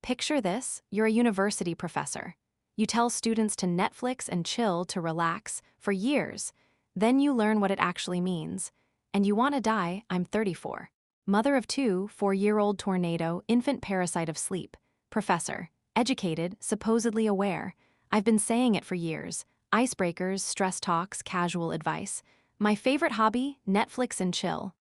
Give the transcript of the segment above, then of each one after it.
Picture this, you're a university professor. You tell students to Netflix and chill to relax for years. Then you learn what it actually means. And you want to die, I'm 34. Mother of two, 4-year-old tornado, infant parasite of sleep. Professor. Educated, supposedly aware. I've been saying it for years. Icebreakers, stress talks, casual advice. My favorite hobby, Netflix and chill.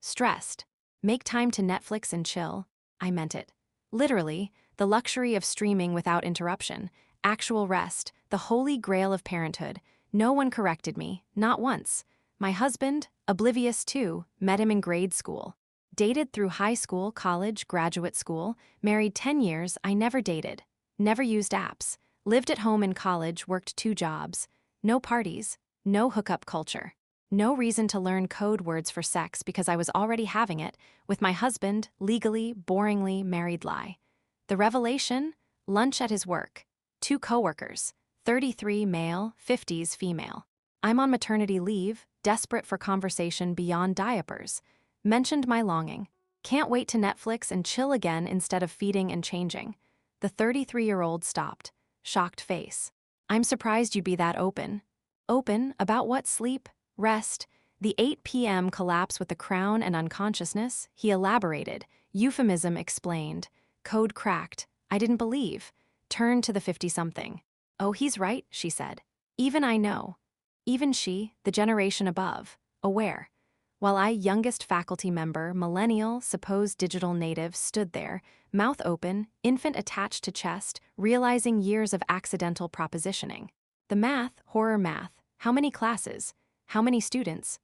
Stressed. Make time to Netflix and chill. I meant it. Literally, the luxury of streaming without interruption. Actual rest, the holy grail of parenthood. No one corrected me, not once. My husband, oblivious too, met him in grade school. Dated through high school, college, graduate school. Married 10 years, I never dated. Never used apps. Lived at home in college, worked 2 jobs. No parties. No hookup culture. No reason to learn code words for sex because I was already having it with my husband, legally, boringly married lie. The revelation? Lunch at his work. 2 coworkers, 33 male, 50s female. I'm on maternity leave, desperate for conversation beyond diapers. Mentioned my longing. Can't wait to Netflix and chill again instead of feeding and changing. The 33-year-old stopped. Shocked face. I'm surprised you'd be that open. Open about what? Sleep? Rest, the 8 p.m. collapse with the crown and unconsciousness, he elaborated. Euphemism explained. Code cracked. I didn't believe. Turned to the 50-something. Oh, he's right, she said. Even I know. Even she, the generation above, aware. While I, youngest faculty member, millennial, supposed digital native, stood there, mouth open, infant attached to chest, realizing years of accidental propositioning. The math, horror math, how many classes? How many students?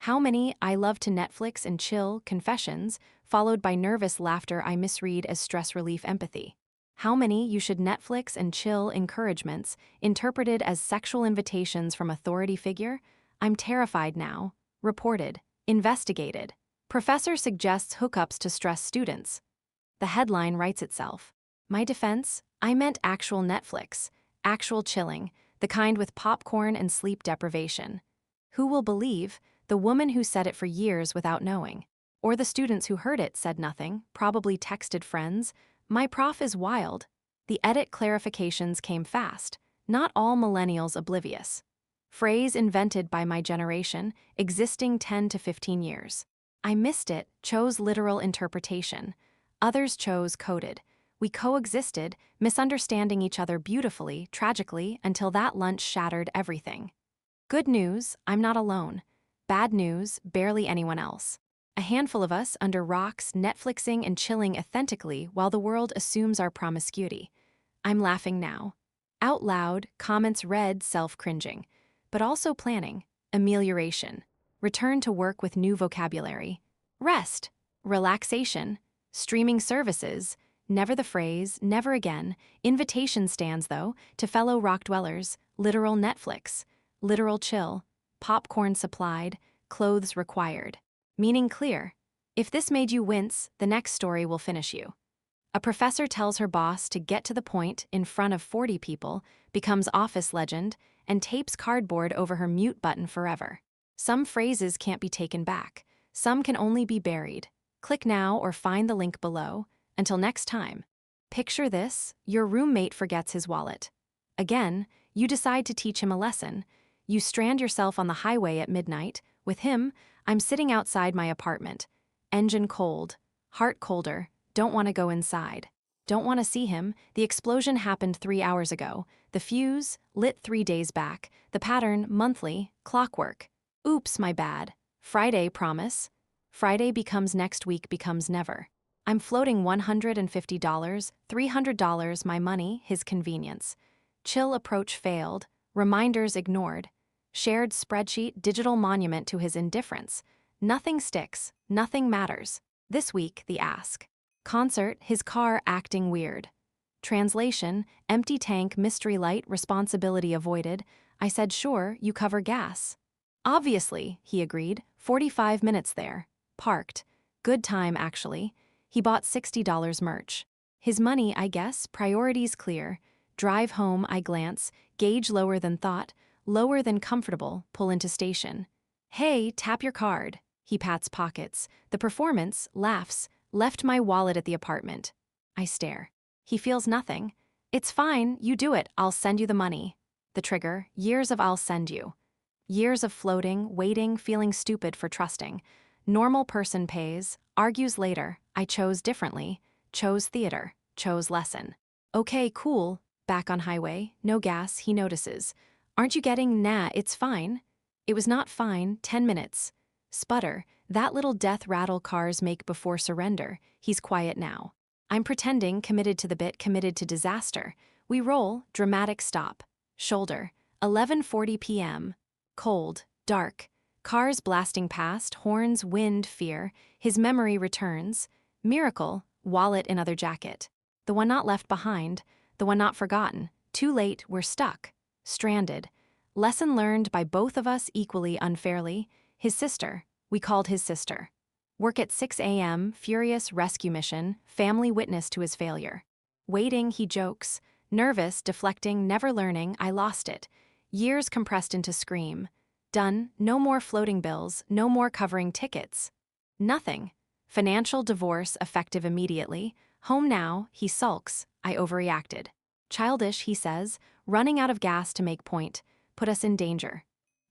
How many I love to Netflix and chill confessions, followed by nervous laughter I misread as stress relief empathy? How many you should Netflix and chill encouragements, interpreted as sexual invitations from authority figure? I'm terrified now. Reported. Investigated. Professor suggests hookups to stress students. The headline writes itself. My defense? I meant actual Netflix. Actual chilling, the kind with popcorn and sleep deprivation. Who will believe? The woman who said it for years without knowing. Or the students who heard it said nothing, probably texted friends. My prof is wild. The edit clarifications came fast. Not all millennials oblivious. Phrase invented by my generation, existing 10 to 15 years. I missed it, chose literal interpretation. Others chose coded. We coexisted, misunderstanding each other beautifully, tragically, until that lunch shattered everything. Good news, I'm not alone. Bad news, barely anyone else. A handful of us under rocks, Netflixing and chilling authentically while the world assumes our promiscuity. I'm laughing now. Out loud, comments read, self-cringing. But also planning, amelioration, return to work with new vocabulary, rest, relaxation, streaming services, never the phrase, never again, invitation stands though, to fellow rock dwellers, literal Netflix. Literal chill, popcorn supplied, clothes required. Meaning clear. If this made you wince, the next story will finish you. A professor tells her boss to get to the point in front of 40 people, becomes office legend, and tapes cardboard over her mute button forever. Some phrases can't be taken back. Some can only be buried. Click now or find the link below. Until next time. Picture this, your roommate forgets his wallet. Again, you decide to teach him a lesson. You strand yourself on the highway at midnight. With him, I'm sitting outside my apartment. Engine cold, heart colder, don't want to go inside. Don't want to see him. The explosion happened 3 hours ago. The fuse, lit 3 days back. The pattern, monthly, clockwork. Oops, my bad. Friday, promise. Friday becomes next week becomes never. I'm floating $150, $300 my money, his convenience. Chill approach failed. Reminders ignored. Shared spreadsheet, digital monument to his indifference. Nothing sticks, nothing matters. This week, the ask. Concert, his car acting weird. Translation, empty tank, mystery light, responsibility avoided. I said sure, you cover gas. Obviously, he agreed, 45 minutes there. Parked. Good time, actually. He bought $60 merch. His money, I guess, priorities clear. Drive home, I glance, gauge lower than thought, lower than comfortable, pull into station. Hey, tap your card. He pats pockets. The performance, laughs, left my wallet at the apartment. I stare. He feels nothing. It's fine, you do it, I'll send you the money. The trigger, years of I'll send you. Years of floating, waiting, feeling stupid for trusting. Normal person pays, argues later, I chose differently, chose theater, chose lesson. Okay, cool, back on highway, no gas, he notices. Aren't you getting, nah, it's fine. It was not fine, 10 minutes. Sputter, that little death rattle cars make before surrender, he's quiet now. I'm pretending, committed to the bit, committed to disaster. We roll, dramatic stop. Shoulder, 11:40 p.m. Cold, dark. Cars blasting past, horns, wind, fear. His memory returns. Miracle, wallet in other jacket. The one not left behind, the one not forgotten. Too late, we're stuck. Stranded. Lesson learned by both of us equally unfairly. His sister, we called his sister. Work at 6 a.m., furious rescue mission, family witness to his failure. Waiting, he jokes. Nervous, deflecting, never learning, I lost it. Years compressed into scream. Done, no more floating bills, no more covering tickets. Nothing. Financial divorce effective immediately. Home now, he sulks, I overreacted. Childish, he says, running out of gas to make point, put us in danger.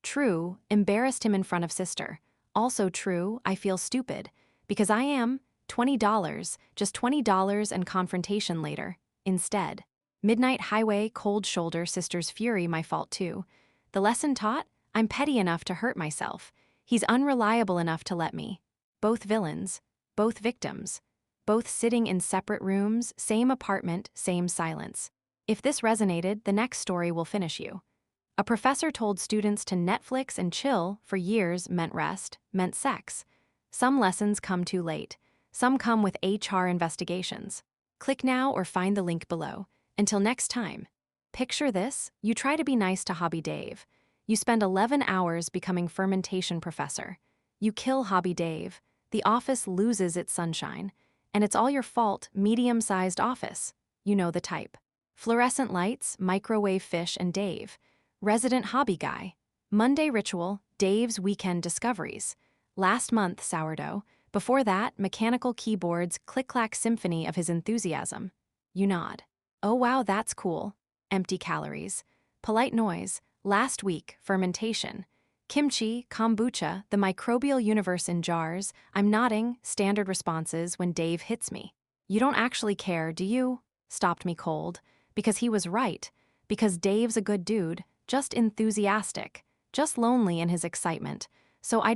True, embarrassed him in front of sister. Also true, I feel stupid. Because I am, $20, just $20 and confrontation later, instead. Midnight highway, cold shoulder, sister's fury, my fault too. The lesson taught? I'm petty enough to hurt myself. He's unreliable enough to let me. Both villains, both victims. Both sitting in separate rooms, same apartment, same silence. If this resonated, the next story will finish you. A professor told students to Netflix and chill for years meant rest, meant sex. Some lessons come too late. Some come with HR investigations. Click now or find the link below. Until next time. Picture this, you try to be nice to Hobby Dave. You spend 11 hours becoming fermentation professor. You kill Hobby Dave. The office loses its sunshine. And it's all your fault, medium-sized office. You know the type. Fluorescent lights, microwave fish, and Dave. Resident hobby guy. Monday ritual, Dave's weekend discoveries. Last month, sourdough. Before that, mechanical keyboards, click-clack symphony of his enthusiasm. You nod. Oh wow, that's cool. Empty calories. Polite noise. Last week, fermentation. Kimchi, kombucha, the microbial universe in jars. I'm nodding, standard responses when Dave hits me. You don't actually care, do you? Stopped me cold. Because he was right. Because Dave's a good dude, just enthusiastic, just lonely in his excitement. So I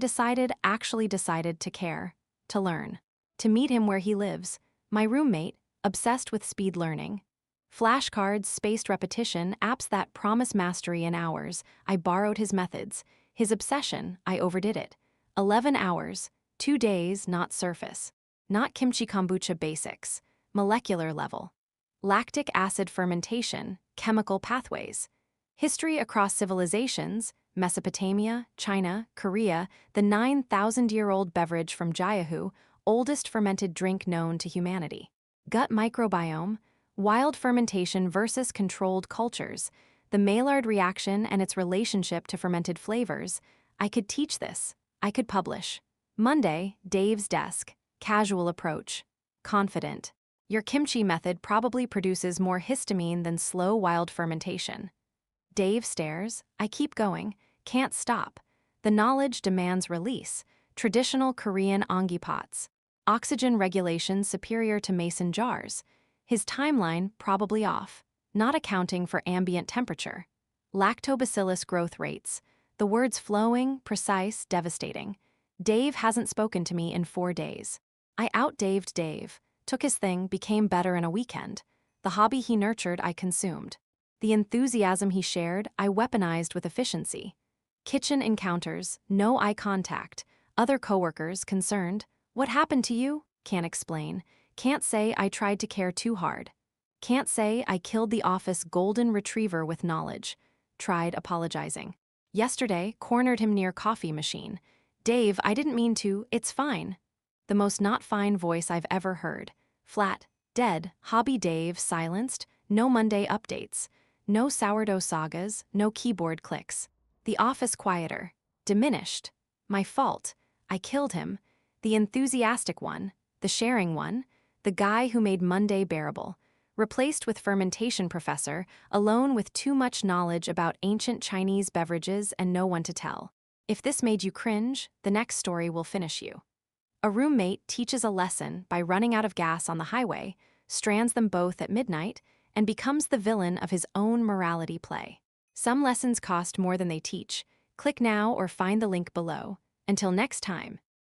actually decided to care, to learn, to meet him where he lives. My roommate, obsessed with speed learning. Flashcards, spaced repetition, apps that promise mastery in hours. I borrowed his methods. His obsession, I overdid it. 11 hours, 2 days, not surface. Not kimchi kombucha basics, molecular level. Lactic acid fermentation, chemical pathways. History across civilizations, Mesopotamia, China, Korea, the 9,000-year-old beverage from Jiahu, oldest fermented drink known to humanity. Gut microbiome, wild fermentation versus controlled cultures, the Maillard reaction and its relationship to fermented flavors. I could teach this. I could publish. Monday, Dave's desk, casual approach. Confident. Your kimchi method probably produces more histamine than slow wild fermentation. Dave stares. I keep going. Can't stop. The knowledge demands release. Traditional Korean ongi pots. Oxygen regulation superior to mason jars. His timeline probably off. Not accounting for ambient temperature. Lactobacillus growth rates. The words flowing, precise, devastating. Dave hasn't spoken to me in 4 days. I out-Daved Dave. Took his thing, became better in a weekend. The hobby he nurtured, I consumed. The enthusiasm he shared, I weaponized with efficiency. Kitchen encounters, no eye contact. Other coworkers concerned. What happened to you? Can't explain. Can't say I tried to care too hard. Can't say I killed the office golden retriever with knowledge. Tried apologizing. Yesterday, cornered him near coffee machine. Dave, I didn't mean to, it's fine. The most not fine voice I've ever heard. Flat, dead, hobby Dave, silenced, no Monday updates. No sourdough sagas, no keyboard clicks. The office quieter. Diminished. My fault. I killed him. The enthusiastic one. The sharing one. The guy who made Monday bearable. replaced with fermentation professor, alone with too much knowledge about ancient Chinese beverages and no one to tell. If this made you cringe, the next story will finish you. A roommate teaches a lesson by running out of gas on the highway, strands them both at midnight, and becomes the villain of his own morality play. Some lessons cost more than they teach. Click now or find the link below. Until next time,